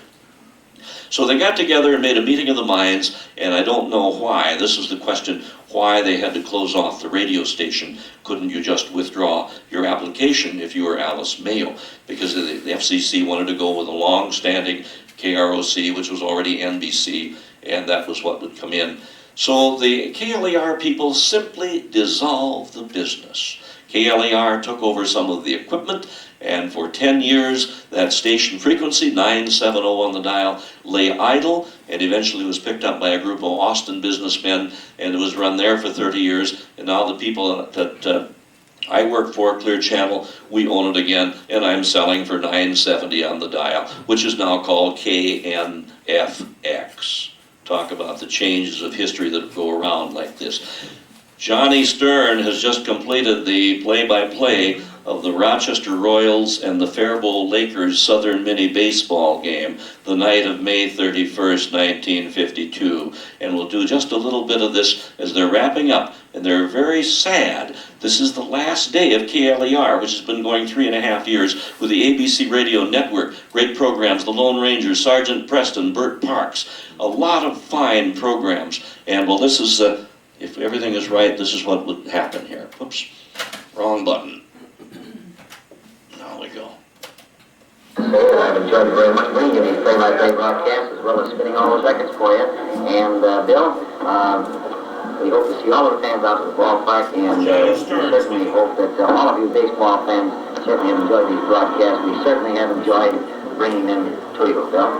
So they got together and made a meeting of the minds, and I don't know why. This is the question, why they had to close off the radio station. Couldn't you just withdraw your application if you were Alice Mayo? Because the FCC wanted to go with a long-standing KROC, which was already NBC, and that was what would come in. So the KLER people simply dissolved the business. KLER took over some of the equipment, and for 10 years, that station frequency, 970 on the dial, lay idle, and eventually was picked up by a group of Austin businessmen, and it was run there for 30 years, and now the people that I work for, Clear Channel, we own it again, and I'm selling for 970 on the dial, which is now called KNFX. Talk about the changes of history that go around like this. Johnny Stern has just completed the play-by-play of the Rochester Royals and the Faribault Lakers Southern Mini Baseball game the night of May 31st, 1952. And we'll do just a little bit of this as they're wrapping up. And they're very sad. This is the last day of KLER, which has been going 3.5 years with the ABC Radio Network. Great programs, The Lone Ranger, Sergeant Preston, Bert Parks. A lot of fine programs. And well, this is, if everything is right, this is what would happen here. Oops, wrong button. Now we go. I've enjoyed it very much bringing you these play-by-play broadcasts as well as spinning all those records for you. And Bill, we hope to see all of the fans out at the ballpark, and we certainly hope that all of you baseball fans certainly have enjoyed these broadcasts. We certainly have enjoyed bringing them to you, Bill.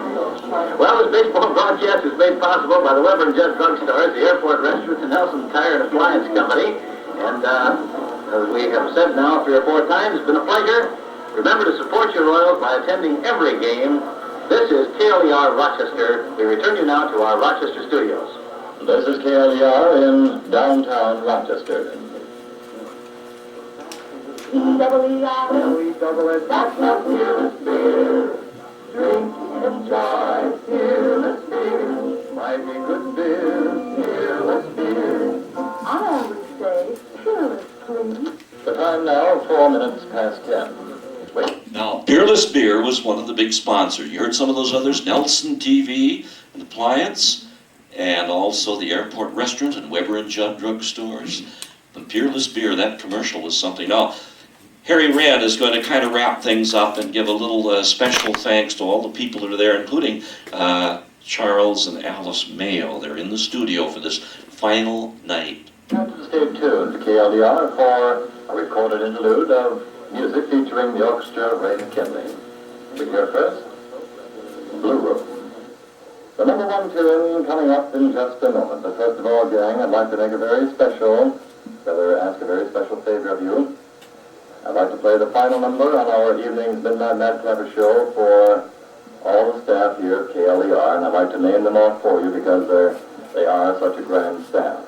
Well, this baseball broadcast is made possible by the Weber and Judd Drugstores, the Airport Restaurant, the Nelson Tire and Appliance Company. And as we have said now 3 or 4 times, it's been a pleasure. Remember to support your Royals by attending every game. This is KLER Rochester. We return you now to our Rochester studios. This is KLER in downtown Rochester. E-double-E-R-L-E-double-S, that's not fearless beer. Drink, enjoy, fearless beer. Mighty good beer, fearless beer. I would say fearless, please. The time now, 4 minutes past 10. Wait. Now, Peerless Beer was one of the big sponsors. You heard some of those others, Nelson TV and Appliance, and also the Airport Restaurant and Weber and Judd Drugstores. The Peerless Beer, that commercial was something. Now, Harry Rand is going to kind of wrap things up and give a little special thanks to all the people that are there, including Charles and Alice Mayo. They're in the studio for this final night. Stay tuned to KLDR for a recorded interlude of music featuring the orchestra of Ray McKinley. We hear first, Blue Room. The number one tune coming up in just a moment. But first of all, gang, I'd like to make a very special, rather ask a very special favor of you. I'd like to play the final number on our evening's Midnight Madcapper show for all the staff here at KLER, and I'd like to name them all for you because they are such a grand staff.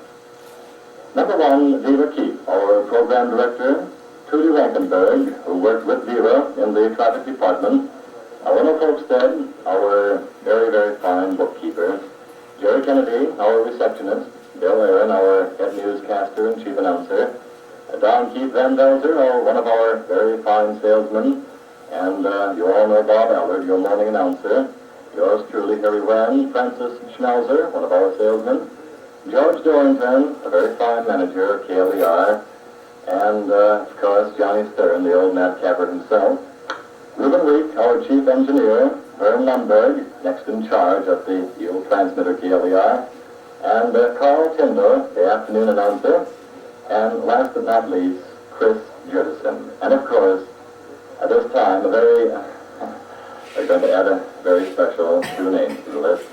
Number one, Viva Keith, our program director, Trudy Rankenberg, who worked with Viva in the traffic department, Arnold Folkstead, our very, very fine bookkeeper, Jerry Kennedy, our receptionist, Bill Aaron, our head newscaster and chief announcer, Don Keith Van Velzer, one of our very fine salesmen, and you all know Bob Allard, your morning announcer, yours truly, Harry Wen, Francis Schnauzer, one of our salesmen, George Dorrington, a very fine manager at KLER, and of course Johnny Stern, the old madcapper himself, Reuben Week, our chief engineer, Vern Lundberg, next in charge of the old transmitter KLER, and Carl Tinder, the afternoon announcer, and last but not least, Chris Judison. And of course, at this time, we're going to add a very special two names to the list.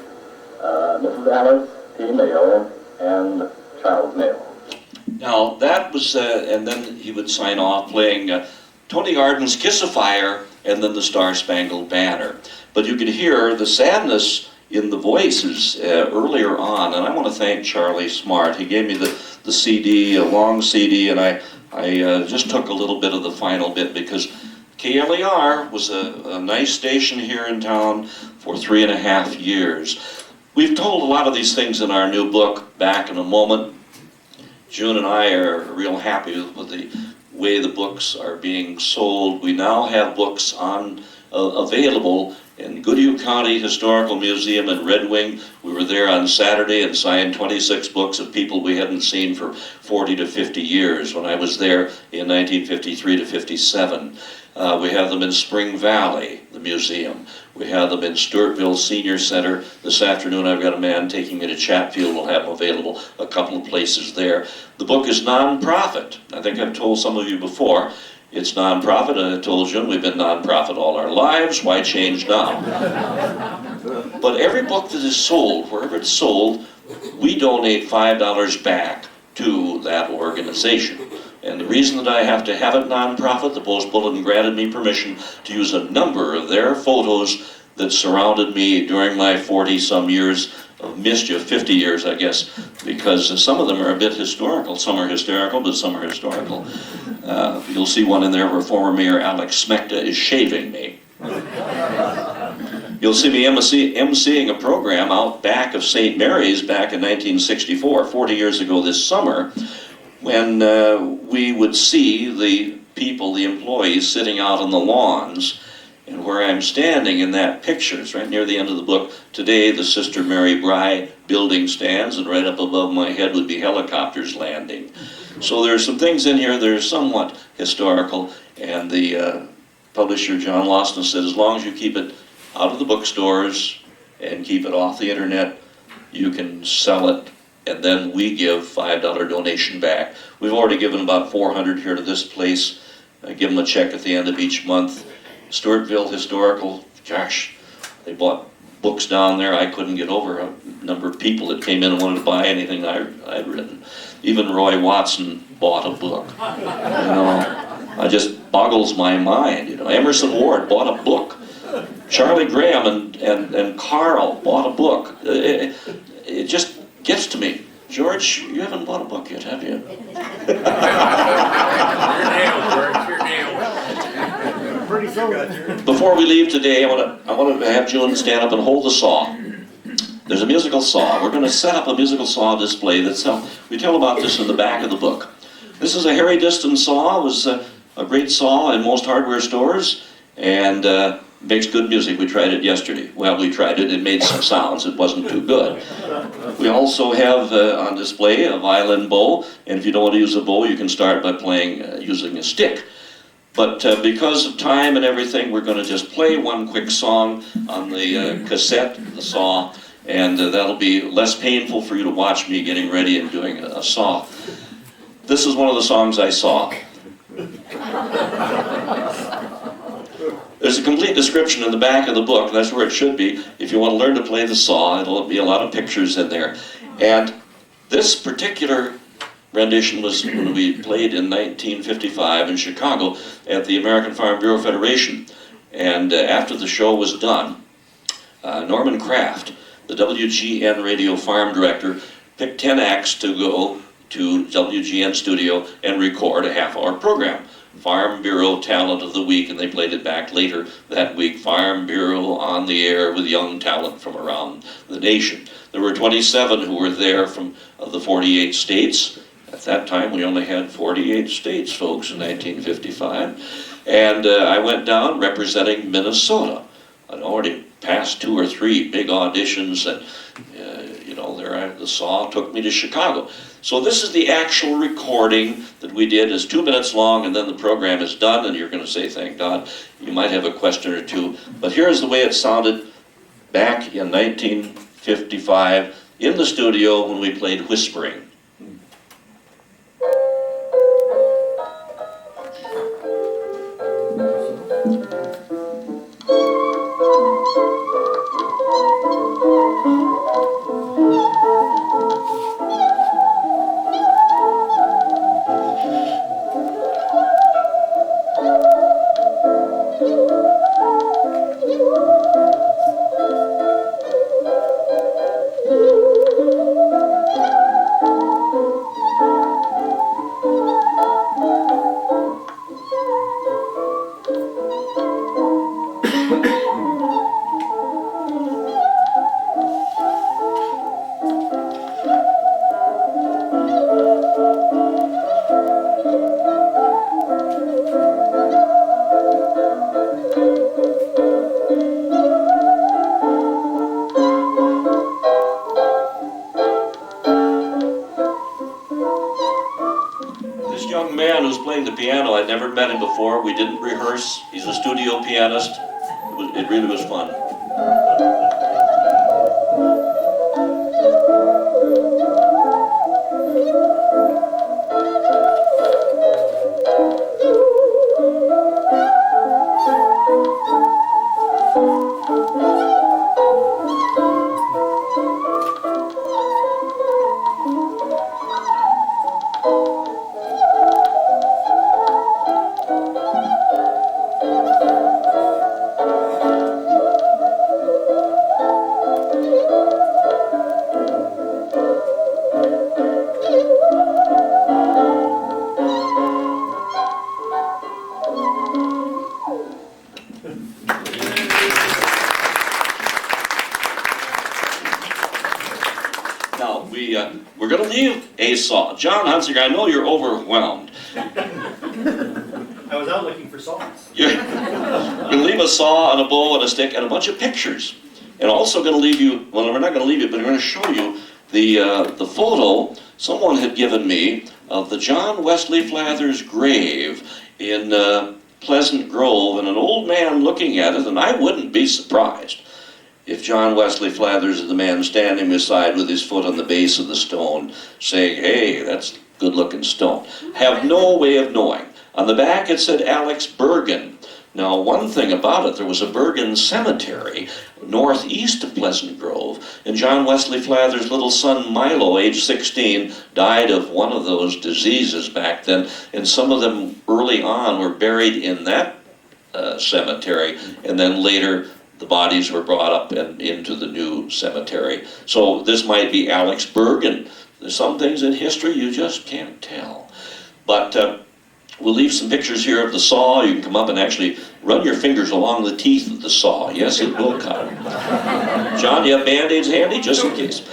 Mrs. Alice T. Mayo and Charles Mayo. Now, that was, and then he would sign off playing Tony Arden's Kiss of Fire and then the Star Spangled Banner. But you could hear the sadness in the voices earlier on, and I want to thank Charlie Smart. He gave me the CD, a long CD, and I just took a little bit of the final bit because KLER was a nice station here in town for 3.5 years. We've told a lot of these things in our new book, Back in a Moment. June and I are real happy with the way the books are being sold. We now have books on available in Goodhue County Historical Museum in Red Wing. We were there on Saturday and signed 26 books of people we hadn't seen for 40 to 50 years when I was there in 1953 to 57. We have them in Spring Valley, the museum. We have them in Stewartville Senior Center. This afternoon I've got a man taking me to Chatfield. We'll have them available a couple of places there. The book is non-profit. I think I've told some of you before. It's non-profit, and I told you we've been non-profit all our lives. Why change now? But every book that is sold, wherever it's sold, we donate $5 back to that organization. And the reason that I have to have it non-profit, the Post-Bulletin granted me permission to use a number of their photos that surrounded me during my 40-some years of mischief, 50 years, I guess, because some of them are a bit historical. Some are hysterical, but some are historical. You'll see one in there where former Mayor Alex Smekta is shaving me. You'll see me emceeing a program out back of St. Mary's back in 1964, 40 years ago this summer, when we would see the people, the employees, sitting out on the lawns. And where I'm standing in that picture, it's right near the end of the book. Today, the Sister Mary Bry building stands, and right up above my head would be helicopters landing. So there's some things in here that are somewhat historical, and the publisher, John Lawson, said as long as you keep it out of the bookstores and keep it off the internet, you can sell it, and then we give $5 donation back. We've already given about 400 here to this place. I give them a check at the end of each month. Stewartville Historical, gosh, they bought books down there. I couldn't get over a number of people that came in and wanted to buy anything I'd written. Even Roy Watson bought a book. You know, it just boggles my mind. You know, Emerson Ward bought a book. Charlie Graham and Carl bought a book. It just gets to me. George, you haven't bought a book yet, have you? Before we leave today, I want to have June stand up and hold the saw. There's a musical saw. We're going to set up a musical saw display that's we tell about this in the back of the book. This is a Harry Diston saw. It was a great saw in most hardware stores, and makes good music. We tried it yesterday. Well, we tried it. It made some sounds. It wasn't too good. We also have on display a violin bow, and if you don't want to use a bow, you can start by playing using a stick. But because of time and everything, we're going to just play one quick song on the cassette, the saw, And that'll be less painful for you to watch me getting ready and doing a saw. This is one of the songs I saw. There's a complete description in the back of the book, and that's where it should be. If you want to learn to play the saw, it'll be a lot of pictures in there. And this particular rendition was when we played in 1955 in Chicago at the American Farm Bureau Federation. And after the show was done, Norman Kraft, the WGN radio farm director, picked 10 acts to go to WGN studio and record a half-hour program. Farm Bureau Talent of the Week, and they played it back later that week. Farm Bureau on the air with young talent from around the nation. There were 27 who were there from the 48 states. At that time, we only had 48 states, folks, in 1955. And I went down representing Minnesota. I'd already passed 2 or 3 big auditions, and the saw took me to Chicago. So this is the actual recording that we did. It's 2 minutes long, and then the program is done, and you're going to say, thank God. You might have a question or two. But here's the way it sounded back in 1955 in the studio when we played Whispering. Piano. I'd never met him before. We didn't rehearse. He's a studio pianist. It really was fun. We're going to leave a saw. John Hunsinger, I know you're overwhelmed. I was out looking for saws. You're going to leave a saw and a bow and a stick and a bunch of pictures. And also going to leave you, well, we're not going to leave you, but we're going to show you the photo someone had given me of the John Wesley Flathers grave in Pleasant Grove, and an old man looking at it, and I wouldn't be surprised if John Wesley Flathers is the man standing beside with his foot on the base of the stone, saying, hey, that's a good-looking stone. Have no way of knowing. On the back it said Alex Bergen. Now, one thing about it, there was a Bergen cemetery northeast of Pleasant Grove, and John Wesley Flathers' little son Milo, age 16, died of one of those diseases back then, and some of them early on were buried in that cemetery, and then later the bodies were brought up and into the new cemetery. So this might be Alex Bergen. There's some things in history you just can't tell. But we'll leave some pictures here of the saw. You can come up and actually run your fingers along the teeth of the saw. Yes, it will cut. John, you have Band-Aids handy, just in case.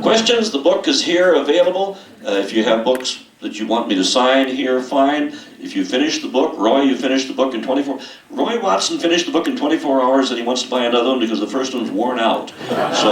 Questions? The book is here available. If you have books that you want me to sign here, fine. If you finish the book, Roy, you finished the book in 24. Roy Watson finished the book in 24 hours, and he wants to buy another one because the first one's worn out. So,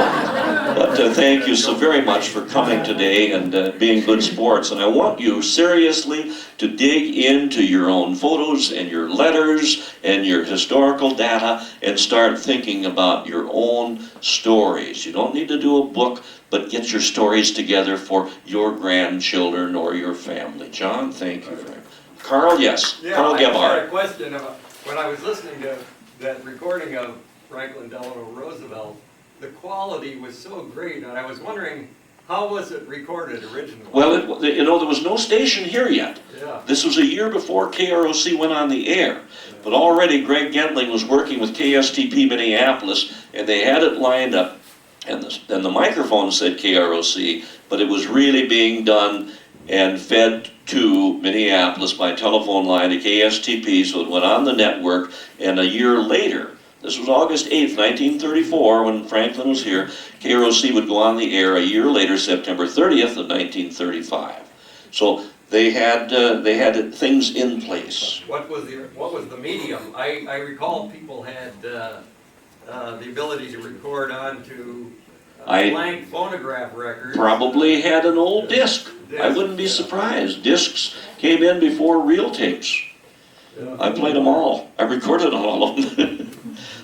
but thank you so very much for coming today and being good sports. And I want you seriously to dig into your own photos and your letters and your historical data and start thinking about your own stories. You don't need to do a book, but get your stories together for your grandchildren or your family. John, thank you very much. Carl, yes. Yeah, Carl I just had Gebhardt. a question about, when I was listening to that recording of Franklin Delano Roosevelt, the quality was so great, and I was wondering, how was it recorded originally? Well, there was no station here yet. Yeah. This was a year before KROC went on the air. But already Greg Gentling was working with KSTP Minneapolis, and they had it lined up. And the microphone said KROC, but it was really being done and fed to Minneapolis by telephone line to KSTP, so it went on the network. And a year later, this was August 8th, 1934, when Franklin was here, KROC would go on the air a year later, September 30th of 1935. So they had things in place. What was the medium? I recall people had the ability to record onto blank phonograph records. Probably had an old disc. I wouldn't be surprised. Discs came in before reel tapes. I played them all. I recorded all of them.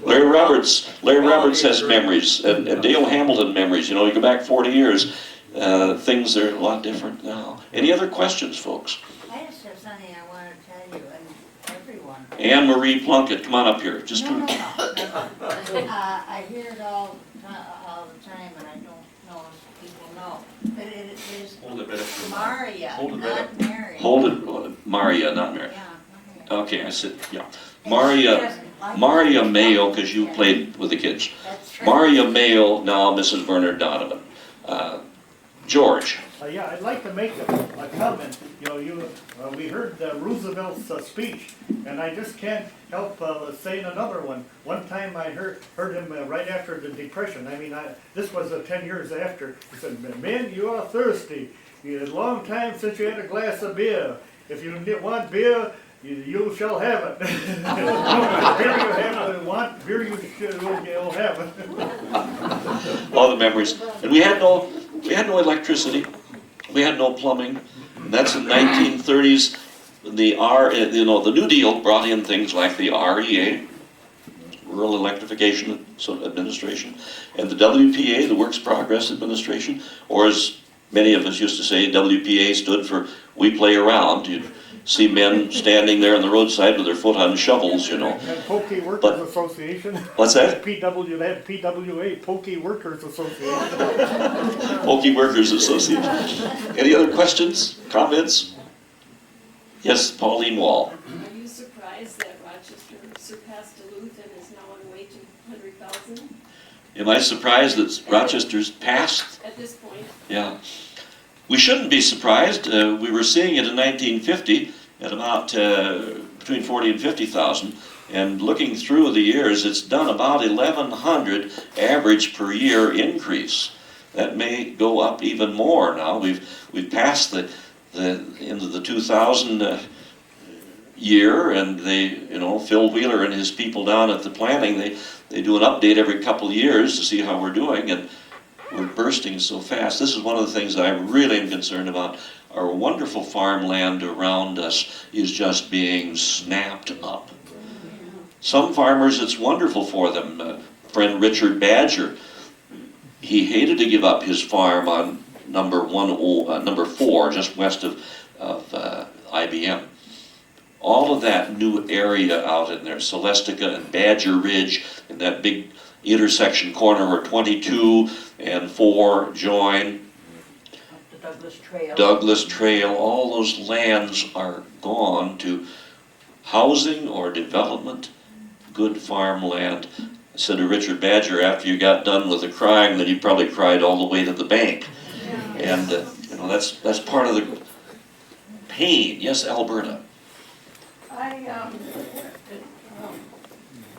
Larry Roberts has memories, and Dale Hamilton memories. You know, you go back 40 years, things are a lot different now. Any other questions, folks? I just have something I want to tell you and everyone. Anne Marie Plunkett, come on up here. Just No. I hear it all the time, and I don't know if people know. But it is Hold it better. Maria, Hold it not Mary. Hold it, Maria, not Mary. Yeah, Okay, I said, yeah. And she Maria doesn't like Maria it. Mayo, because you played with the kids. That's true. Maria Mayo, now Mrs. Bernard Donovan. George. Yeah, I'd like to make a comment. You know, we heard Roosevelt's speech, and I just can't help saying another one. One time I heard him right after the Depression. I mean, this was 10 years after. He said, "Men, you are thirsty. It's a long time since you had a glass of beer. If you want beer, you shall have it. Beer you have, want beer you'll have it." All the memories. And we had no electricity. We had no plumbing. And that's in 1930s. The New Deal brought in things like the REA, Rural Electrification Administration, and the WPA, the Works Progress Administration, or as many of us used to say, WPA stood for We Play Around. You'd see men standing there on the roadside with their foot on shovels, you know. And Pokey Workers Association. What's that? PWA, Pokey Workers Association. Pokey Workers Association. Any other questions, comments? Yes, Pauline Wall. Are you surprised that Rochester surpassed Duluth and is now on the way to 100,000 Am I surprised that Rochester's passed? at this point? Yeah. We shouldn't be surprised. We were seeing it in 1950 at about between 40 and 50,000. And looking through the years, it's done about 1,100 average per year increase. That may go up even more now. We've passed the into the 2000 year, and Phil Wheeler and his people down at the planning, they do an update every couple of years to see how we're doing, and we're bursting so fast. This is one of the things that I really am concerned about. Our wonderful farmland around us is just being snapped up. Some farmers, it's wonderful for them. Friend Richard Badger, he hated to give up his farm on number 4, just west of IBM. All of that new area out in there, Celestica and Badger Ridge, and that big intersection corner where 22 and 4 join. Douglas Trail, all those lands are gone to housing or development, good farmland. I said to Richard Badger, after you got done with the crying, that you probably cried all the way to the bank. And that's part of the pain. Yes, Alberta.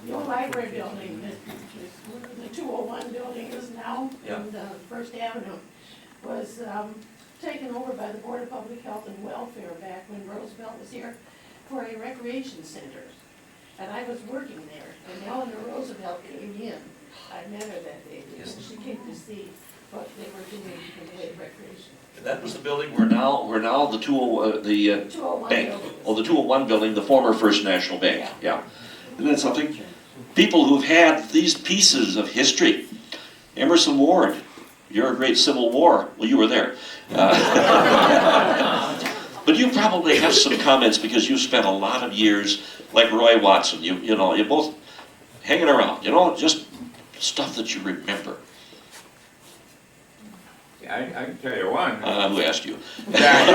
Your library building, the 201 building is now, and First Avenue was taken over by the Board of Public Health and Welfare back when Roosevelt was here. for a recreation center. And I was working there, and Eleanor Roosevelt came in. I met her that day, and she came to see what they were doing in the way of recreation. That was the building where now the 201 bank, building. oh, the 201 building, the former First National Bank, yeah. Isn't that something? People who've had these pieces of history. Emerson Ward, you're a great Civil War, well, you were there. But you probably have some comments because you spent a lot of years, like Roy Watson, you know, you're both hanging around, you know, just stuff that you remember. I can tell you one. Who asked you? After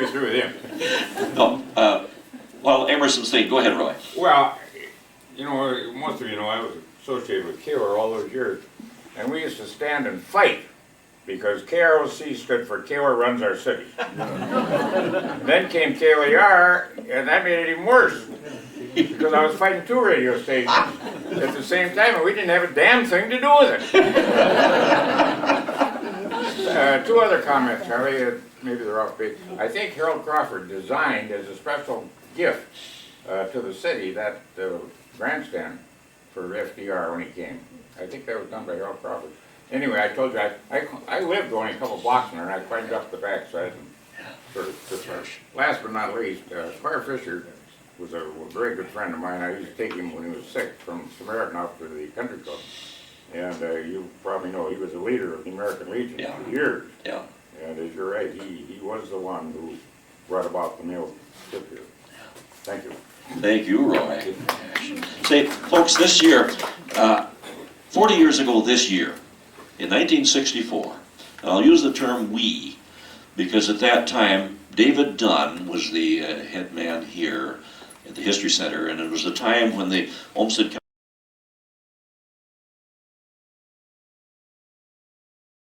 you're through with him. No, well, Emerson's thing, go ahead, Roy. Well, you know, most of you know I was associated with Kaler all those years, and we used to stand and fight because KROC stood for Kaler Runs Our City. Then came KLER, and that made it even worse because I was fighting 2 radio stations at the same time, and we didn't have a damn thing to do with it. 2 other comments, Harley, maybe they're off base. I think Harold Crawford designed as a special gift to the city that grandstand for FDR when he came. I think that was done by Harold Crawford. Anyway, I told you, I lived only a couple blocks from there, and I climbed up the backside and sort of took her. Last but not least, Squire Fisher was a very good friend of mine. I used to take him when he was sick from Samaritan out to the country club. And you probably know he was a leader of the American Legion for years. Yeah. And as you're right, he was the one who brought about the meal ship here. Thank you. Thank you, Roy. Say, folks, this year, 40 years ago this year, in 1964, and I'll use the term we, because at that time, David Dunn was the head man here at the History Center, and it was the time when the Olmsted